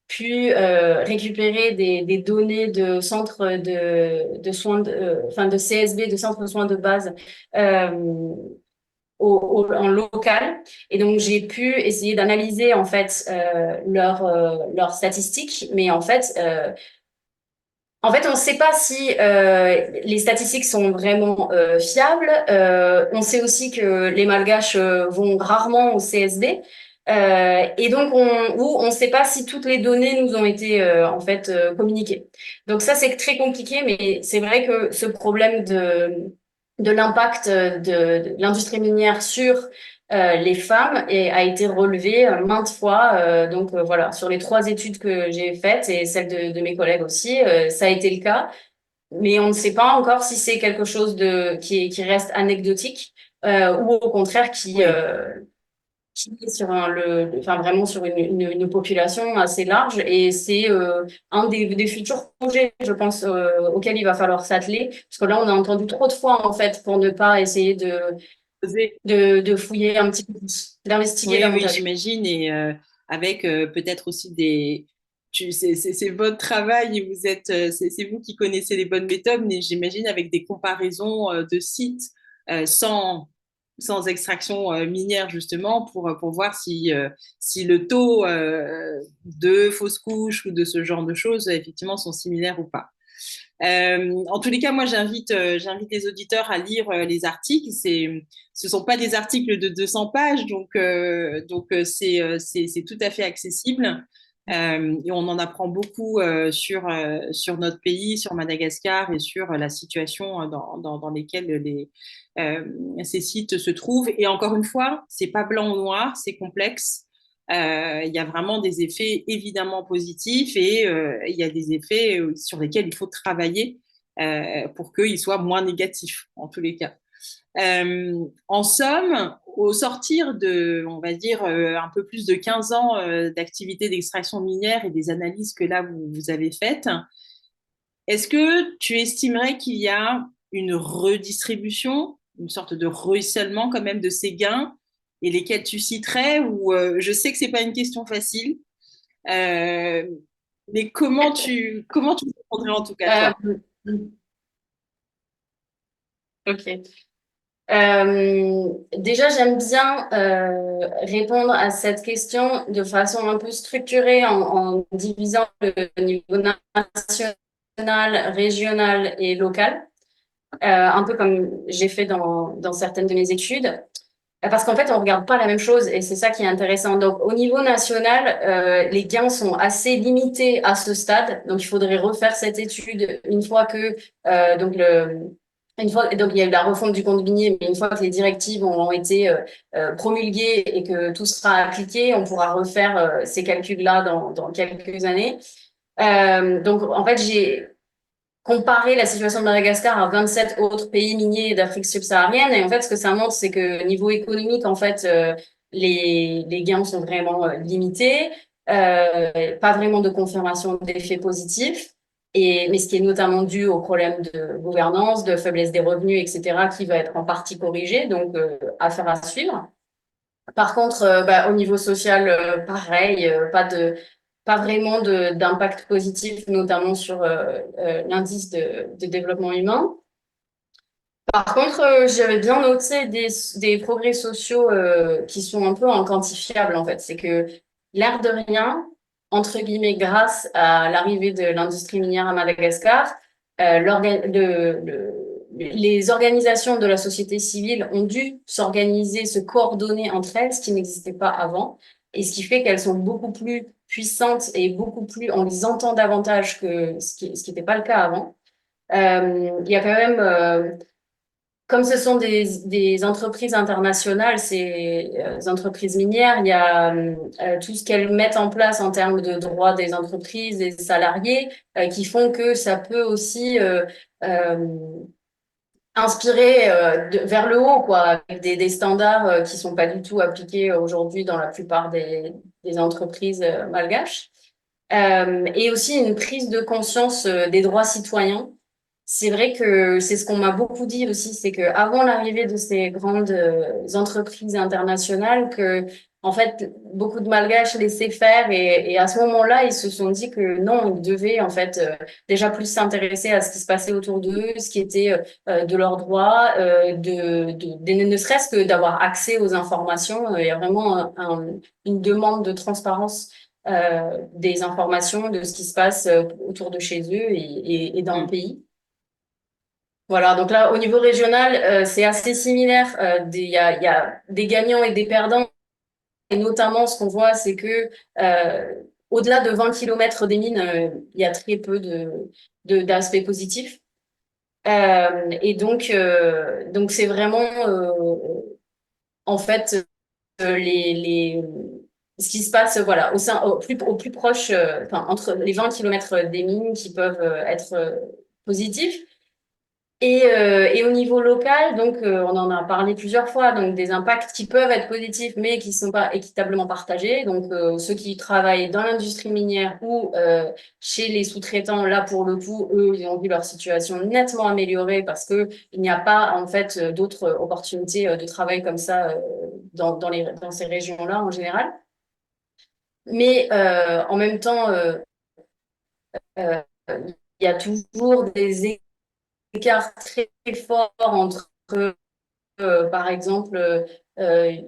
pu récupérer des données de centres de soins, enfin de CSB, de centres de soins de base. Euh, en local. Et donc, j'ai pu essayer d'analyser, en fait, leurs statistiques. Mais en fait, on ne sait pas si les statistiques sont vraiment fiables. On sait aussi que les Malgaches vont rarement au CSD. Et donc, on ne sait pas si toutes les données nous ont été en fait communiquées. Donc ça, c'est très compliqué, mais c'est vrai que ce problème de l'impact de l'industrie minière sur les femmes a été relevé maintes fois. Voilà, sur les 3 études que j'ai faites et celles de mes collègues aussi, ça a été le cas. Mais on ne sait pas encore si c'est quelque chose qui reste anecdotique ou au contraire Oui. qui est sur enfin vraiment sur une population assez large. Et c'est un des futurs projets, je pense, auxquels il va falloir s'atteler. Parce que là, on a entendu trop de fois, en fait, pour ne pas essayer de fouiller un petit peu plus, d'investiguer Oui, oui, davantage. j'imagine. Et avec peut-être aussi c'est votre travail et vous êtes, c'est vous qui connaissez les bonnes méthodes, mais j'imagine avec des comparaisons de sites sans, sans extraction minière justement pour voir si le taux de fausses couches ou de ce genre de choses effectivement sont similaires ou pas. En tous les cas, moi, j'invite les auditeurs à lire les articles. Ce sont pas des articles de 200 pages, c'est tout à fait accessible. Et on en apprend beaucoup sur notre pays, sur Madagascar et sur la situation dans lesquelles euh, ces sites se trouvent. Et encore une fois, c'est pas blanc ou noir, c'est complexe. Il y a vraiment des effets évidemment positifs et il y a des effets sur lesquels il faut travailler pour qu'ils soient moins négatifs, en tous les cas. En somme, au sortir de, on va dire, un peu plus de 15 ans d'activité d'extraction minière et des analyses que là, vous avez faites, est-ce que tu estimerais qu'il y a une redistribution, une sorte de ruissellement quand même de ces gains et lesquels tu citerais ou je sais que c'est pas une question facile, euh, mais comment tu répondrais en tout cas Euh, toi? ok. Déjà, j'aime bien répondre à cette question de façon un peu structurée en divisant le niveau national, régional et local, un peu comme j'ai fait dans certaines de mes études. Parce qu'en fait, on regarde pas la même chose et c'est ça qui est intéressant. Donc, au niveau national, les gains sont assez limités à ce stade. Donc, il faudrait refaire cette étude une fois que une fois donc il y a eu la refonte du compte minier, mais une fois que les directives ont été promulguées et que tout sera appliqué, on pourra refaire ces calculs-là dans quelques années. Donc, en fait, j'ai comparer la situation de Madagascar à 27 autres pays miniers d'Afrique subsaharienne. Et en fait, ce que ça montre, c'est que niveau économique, en fait, les gains sont vraiment limités, pas vraiment de confirmation d'effets positifs. Mais ce qui est notamment dû au problème de gouvernance, de faiblesse des revenus, etc., qui va être en partie corrigé, donc affaire à suivre. Par contre, au niveau social, pareil, pas vraiment d'impact positif, notamment sur l'indice de développement humain. Par contre, j'avais bien noté des progrès sociaux qui sont un peu inquantifiables, en fait. C'est que l'air de rien, entre guillemets, grâce à l'arrivée de l'industrie minière à Madagascar, les organisations de la société civile ont dû s'organiser, se coordonner entre elles, ce qui n'existait pas avant, et ce qui fait qu'elles sont beaucoup plus puissantes et beaucoup plus, on les entend davantage que ce qui n'était pas le cas avant. Il y a quand même comme ce sont des entreprises internationales, ces entreprises minières, il y a tout ce qu'elles mettent en place en termes de droits des entreprises, des salariés, qui font que ça peut aussi euh, inspirer vers le haut, quoi, avec des standards qui sont pas du tout appliqués aujourd'hui dans la plupart des entreprises malgaches. Et aussi une prise de conscience des droits citoyens. C'est vrai que c'est ce qu'on m'a beaucoup dit aussi, c'est que avant l'arrivée de ces grandes entreprises internationales, que en fait beaucoup de Malgaches laissaient faire et à ce moment-là ils se sont dit que non, ils devaient en fait déjà plus s'intéresser à ce qui se passait autour d'eux, ce qui était de leurs droits, ne serait-ce que d'avoir accès aux informations. Il y a vraiment une demande de transparence des informations de ce qui se passe autour de chez eux et dans le Mm. pays. Voilà, donc là, au niveau régional, c'est assez similaire. Il y a des gagnants et des perdants. Et notamment, ce qu'on voit, c'est que au-delà de 20 kilomètres des mines, il y a très peu d'aspects positifs. Donc c'est vraiment, en fait, ce qui se passe, voilà, au plus proche, enfin, entre les 20 kilomètres des mines qui peuvent être positifs. Et au niveau local, donc on en a parlé plusieurs fois, donc des impacts qui peuvent être positifs mais qui ne sont pas équitablement partagés. Donc ceux qui travaillent dans l'industrie minière ou chez les sous-traitants, là pour le coup, eux, ils ont vu leur situation nettement améliorée parce que il n'y a pas en fait d'autres opportunités de travail comme ça dans ces régions-là en général. Mais en même temps, euh, il y a toujours des écarts très forts entre par exemple, et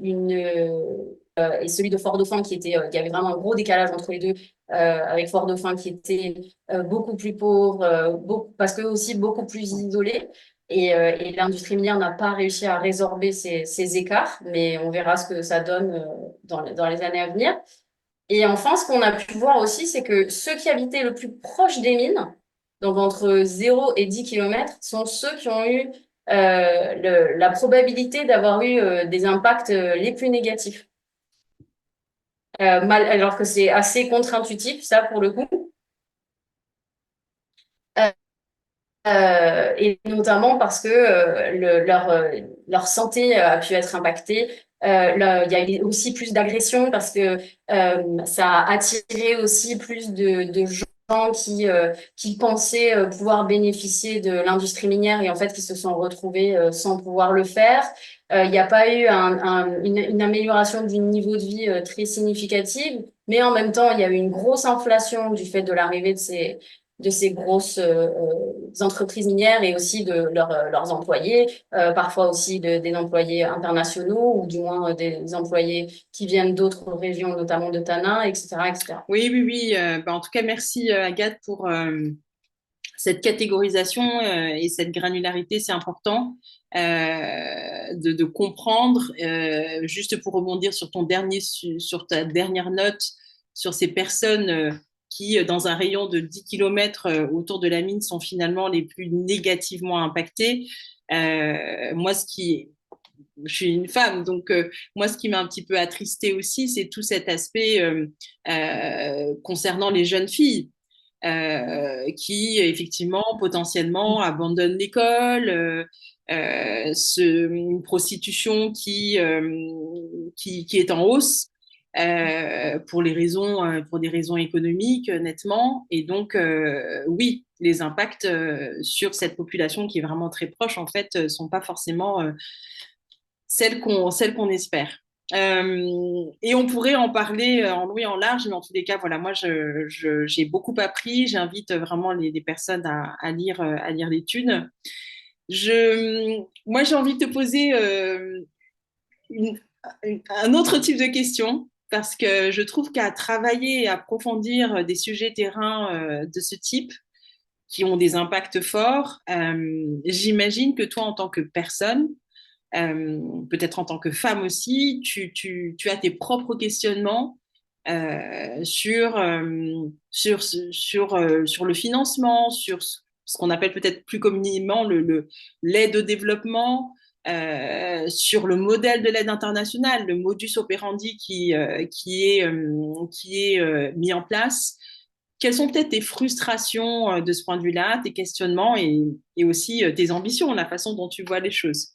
celui de Fort-Dauphin il y avait vraiment un gros décalage entre les deux, avec Fort-Dauphin qui était beaucoup plus pauvre, parce que aussi beaucoup plus isolé. Et l'industrie minière n'a pas réussi à résorber ces écarts, mais on verra ce que ça donne dans les années à venir. Et enfin, ce qu'on a pu voir aussi, c'est que ceux qui habitaient le plus proche des mines, donc entre 0 et 10 kilomètres, sont ceux qui ont eu la probabilité d'avoir eu des impacts les plus négatifs. Alors que c'est assez contre-intuitif, ça, pour le coup. Euh, et notamment parce que leur santé leur santé a pu être impactée. Il y a eu aussi plus d'agressions parce que ça a attiré aussi plus de gens qui pensaient pouvoir bénéficier de l'industrie minière et en fait qui se sont retrouvés sans pouvoir le faire. Il n'y a pas eu une amélioration du niveau de vie très significative, mais en même temps, il y a eu une grosse inflation du fait de l'arrivée de ces grosses entreprises minières et aussi de leurs employés, parfois aussi des employés internationaux ou du moins des employés qui viennent d'autres régions, notamment de Tana, etc., etc. Oui, oui, oui. En tout cas, merci Agathe pour cette catégorisation et cette granularité, c'est important de comprendre. Juste pour rebondir sur sur ta dernière note, sur ces personnes qui, dans un rayon de 10 km autour de la mine, sont finalement les plus négativement impactées. Moi, je suis une femme, donc moi, ce qui m'a un petit peu attristée aussi, c'est tout cet aspect concernant les jeunes filles qui effectivement potentiellement abandonnent l'école, une prostitution qui est en hausse pour des raisons économiques nettement. Et donc oui, les impacts sur cette population qui est vraiment très proche en fait sont pas forcément celles qu'on espère. Et on pourrait en parler en long et en large, mais en tous les cas, voilà, moi, j'ai beaucoup appris. J'invite vraiment les personnes à lire l'étude. Moi, j'ai envie de te poser une- un autre type de question, parce que je trouve qu'à travailler et approfondir des sujets terrain de ce type, qui ont des impacts forts, j'imagine que toi, en tant que personne, peut-être en tant que femme aussi, tu as tes propres questionnements sur le financement, sur ce qu'on appelle peut-être plus communément l'aide au développement, sur le modèle de l'aide internationale, le modus operandi qui est mis en place. Quelles sont peut-être tes frustrations de ce point de vue-là, tes questionnements et aussi tes ambitions, la façon dont tu vois les choses?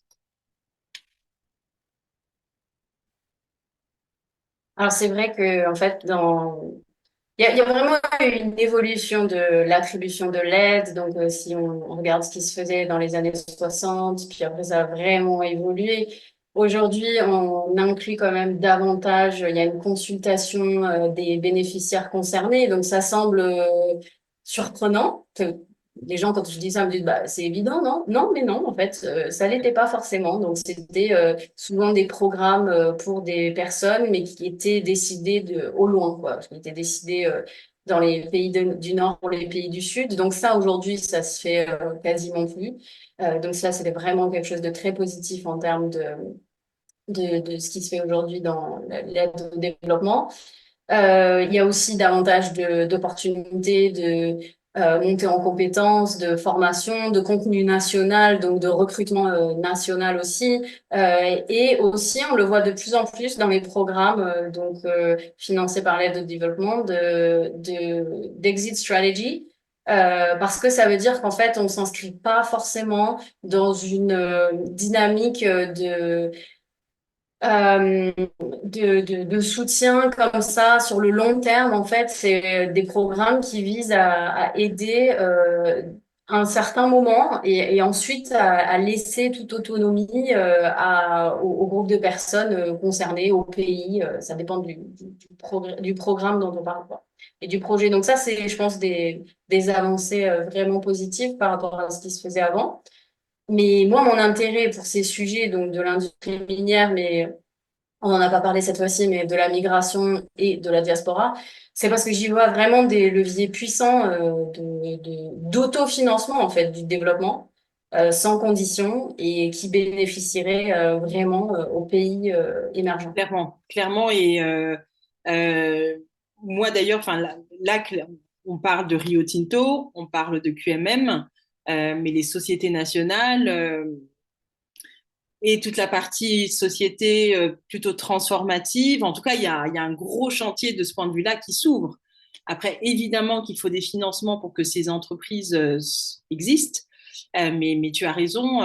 Alors c'est vrai que en fait il y a vraiment une évolution de l'attribution de l'aide. Donc si on regarde ce qui se faisait dans les années 60, puis après ça a vraiment évolué. Aujourd'hui, on inclut quand même davantage, il y a une consultation des bénéficiaires concernés, donc ça semble surprenant. Les gens, quand je dis ça, me disent, bah, c'est évident, non? Non, mais non, en fait, ça l'était pas forcément. Donc, c'était souvent des programmes pour des personnes, mais qui étaient décidés au loin, quoi, qui étaient décidés dans les pays du Nord pour les pays du Sud. Donc, ça, aujourd'hui, ça se fait quasiment plus. Donc, ça, c'était vraiment quelque chose de très positif en termes de ce qui se fait aujourd'hui dans l'aide au développement. Il y a aussi davantage d'opportunités de montée en compétences, de formation, de contenu national, donc de recrutement national aussi. Et aussi, on le voit de plus en plus dans les programmes financés par l'aide au développement d'exit strategy. Parce que ça veut dire qu'en fait, on s'inscrit pas forcément dans une dynamique euh, de soutien comme ça sur le long terme. En fait, c'est des programmes qui visent à aider un certain moment et ensuite à laisser toute autonomie au groupe de personnes concernées, au pays. Ça dépend du programme dont on parle, quoi, et du projet. Donc ça, c'est, je pense, des avancées vraiment positives par rapport à ce qui se faisait avant. Mais moi, mon intérêt pour ces sujets, donc de l'industrie minière, mais on n'en a pas parlé cette fois-ci, mais de la migration et de la diaspora, c'est parce que j'y vois vraiment des leviers puissants d'autofinancement en fait du développement sans condition et qui bénéficieraient vraiment aux pays émergents. Clairement, clairement. Et euh, moi d'ailleurs, enfin on parle de Rio Tinto, on parle de QMM, mais les sociétés nationales et toute la partie société plutôt transformative, en tout cas, il y a un gros chantier de ce point de vue-là qui s'ouvre. Après, évidemment qu'il faut des financements pour que ces entreprises existent. Mais tu as raison,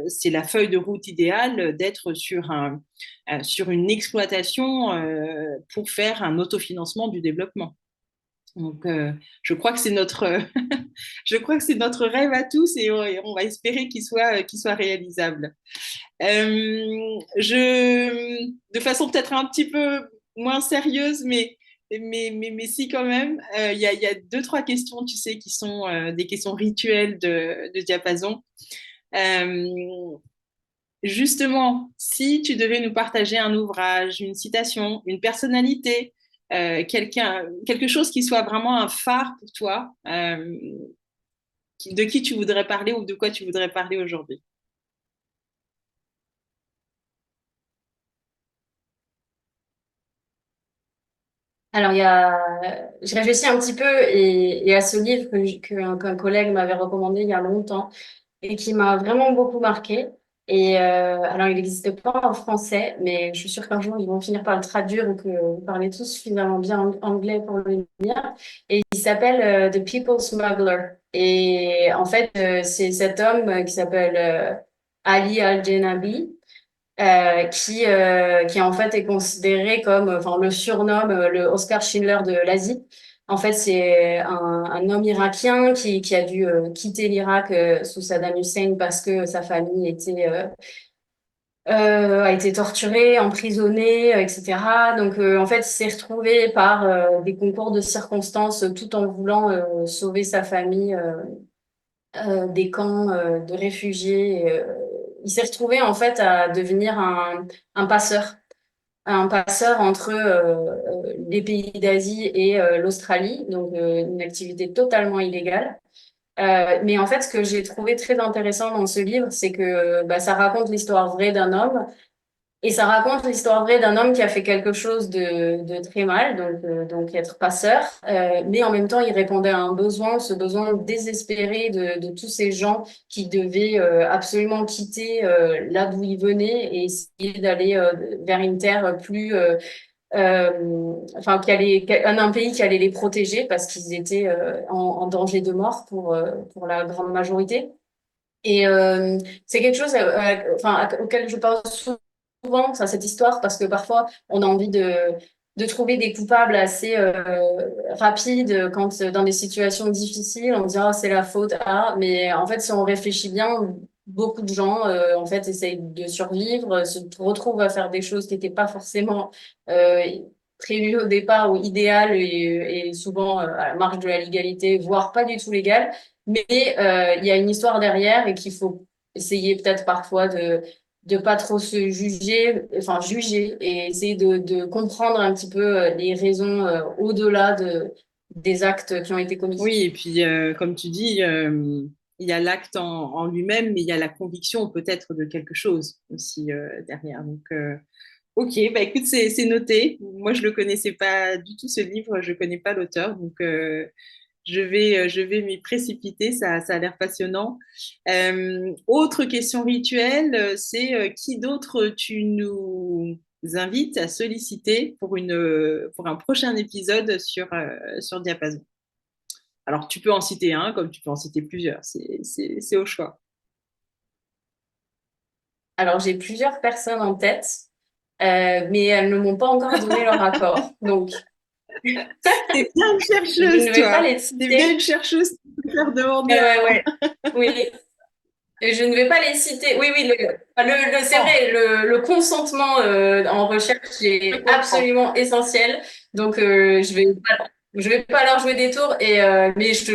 c'est la feuille de route idéale d'être sur une exploitation pour faire un autofinancement du développement. Donc, je crois que c'est notre, je crois que c'est notre rêve à tous et on va espérer qu'il soit réalisable. De façon peut-être un petit peu moins sérieuse, mais si quand même, il y a deux, trois questions, tu sais, qui sont des questions rituelles de diapason. Euh, Justement, si tu devais nous partager un ouvrage, une citation, une personnalité, quelque chose qui soit vraiment un phare pour toi, de qui tu voudrais parler ou de quoi tu voudrais parler aujourd'hui? Alors, je réfléchis un petit peu et à ce livre qu'un collègue m'avait recommandé il y a longtemps et qui m'a vraiment beaucoup marqué. Et alors, il n'existe pas en français, mais je suis sûre qu'un jour, ils vont finir par le traduire ou que vous parlez tous suffisamment bien anglais pour le lire. Et il s'appelle The People Smuggler. Et en fait, c'est cet homme qui s'appelle Ali Al-Jenabi qui en fait est considéré comme, enfin, on le surnomme le Oscar Schindler de l'Asie. En fait, c'est un homme irakien qui a dû quitter l'Irak sous Saddam Hussein parce que sa famille a été torturée, emprisonnée, etc. Donc, en fait, il s'est retrouvé par des concours de circonstances tout en voulant sauver sa famille des camps de réfugiés. Il s'est retrouvé en fait à devenir un passeur entre les pays d'Asie et l'Australie, donc une activité totalement illégale. Mais en fait, ce que j'ai trouvé très intéressant dans ce livre, c'est que bah, ça raconte l'histoire vraie d'un homme et ça raconte l'histoire vraie d'un homme qui a fait quelque chose de très mal, donc être passeur, mais en même temps, il répondait à un besoin, ce besoin désespéré de tous ces gens qui devaient absolument quitter là d'où ils venaient et essayer d'aller vers une terre plus, enfin, un pays qui allait les protéger parce qu'ils étaient en danger de mort pour la grande majorité. Et c'est quelque chose enfin, auquel je pense souvent, ça, cette histoire, parce que parfois, on a envie de trouver des coupables assez rapides quand dans des situations difficiles, on dira c'est la faute à, mais en fait, si on réfléchit bien, beaucoup de gens, en fait, essayent de survivre, se retrouvent à faire des choses qui n'étaient pas forcément euh, prévues au départ ou idéales et souvent à la marge de la légalité, voire pas du tout légales. Mais il y a une histoire derrière et qu'il faut essayer peut-être parfois de pas trop se juger, enfin juger et essayer de comprendre un petit peu les raisons au-delà des actes qui ont été commis. Oui, et puis comme tu dis, il y a l'acte en lui-même, mais il y a la conviction peut-être de quelque chose aussi derrière. Donc, ok, bah écoute, c'est noté. Moi, je le connaissais pas du tout ce livre, je connais pas l'auteur, donc je vais m'y précipiter. Ça a l'air passionnant. Autre question rituelle, c'est qui d'autre tu nous invites à solliciter pour un prochain épisode sur Diapason? Alors, tu peux en citer un, comme tu peux en citer plusieurs. C'est au choix. Alors j'ai plusieurs personnes en tête, mais elles ne m'ont pas encore donné leur accord. Donc T'es bien une je chercheuse, ne vais pas toi. les T'es bien une citer. chercheuse qui peut faire demander Ouais, un... ouais. Oui, et je ne vais pas les citer. Oui, oui, c'est Non, vrai, le consentement en recherche je est comprends. absolument essentiel. Donc, je vais pas, Je vais pas leur jouer des tours, mais je te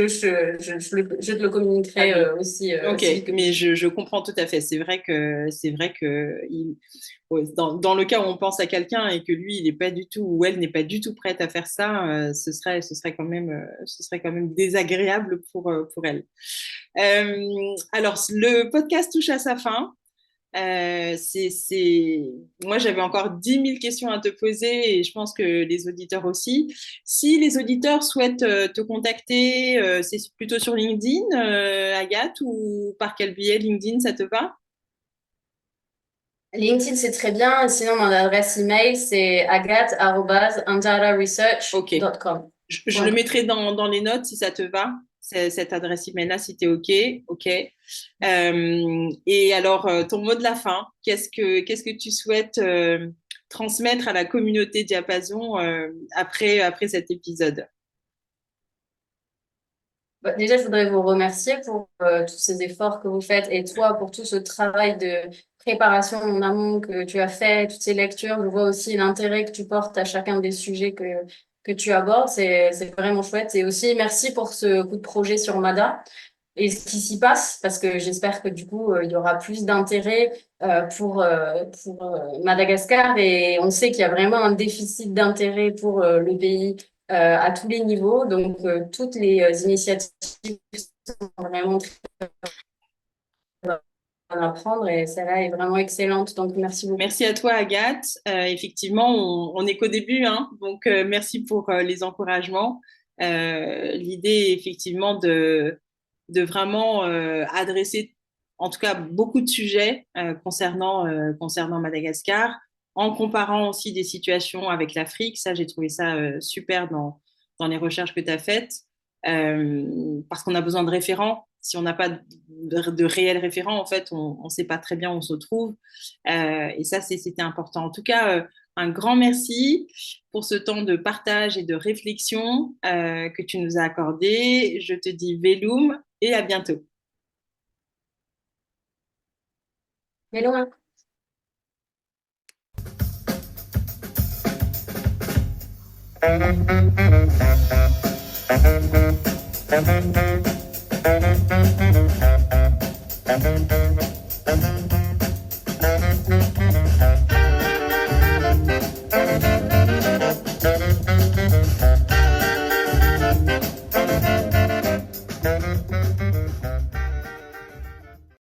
le Ah communiquerai oui. aussi Ok, aussi vite que mais possible. je comprends tout à fait. C'est vrai que ouais, dans le cas où on pense à quelqu'un et que lui, il n'est pas du tout ou elle n'est pas du tout prête à faire ça, ce serait quand même désagréable pour elle. Alors, le podcast touche à sa fin. Moi, j'avais encore 10 000 questions à te poser et je pense que les auditeurs aussi. Si les auditeurs souhaitent te contacter, c'est plutôt sur LinkedIn, Agathe, ou par quel biais LinkedIn, ça te va? LinkedIn, c'est très bien. Sinon, mon adresse email, c'est Ok. agathe@andararesearch.com. Je le mettrai dans les notes si ça te va, cette adresse email-là, si tu es OK. OK. Et alors, ton mot de la fin, qu'est-ce que tu souhaites transmettre à la communauté Diapason après cet épisode? Bah, déjà, je voudrais vous remercier pour tous ces efforts que vous faites et toi pour tout ce travail de préparation en amont que tu as fait, toutes ces lectures. Je vois aussi l'intérêt que tu portes à chacun des sujets que tu abordes. C'est vraiment chouette. Et aussi, merci pour ce coup de projet sur MADA et ce qui s'y passe, parce que j'espère que du coup, il y aura plus d'intérêt pour Madagascar. Et on sait qu'il y a vraiment un déficit d'intérêt pour le pays à tous les niveaux. Donc, toutes les initiatives sont vraiment très bonnes à prendre et celle-là est vraiment excellente. Donc, merci beaucoup. Merci à toi, Agathe. Effectivement, on est qu'au début, hein, donc merci pour les encouragements. L'idée, est effectivement, de vraiment adresser, en tout cas, beaucoup de sujets concernant Madagascar, en comparant aussi des situations avec l'Afrique. Ça, j'ai trouvé ça super dans les recherches que tu as faites, parce qu'on a besoin de référents. Si on n'a pas de réels référents, en fait, on ne sait pas très bien où on se trouve. Et ça, c'était important. En tout cas, un grand merci pour ce temps de partage et de réflexion que tu nous as accordé. Je te dis Veloum et à bientôt. Mais loin.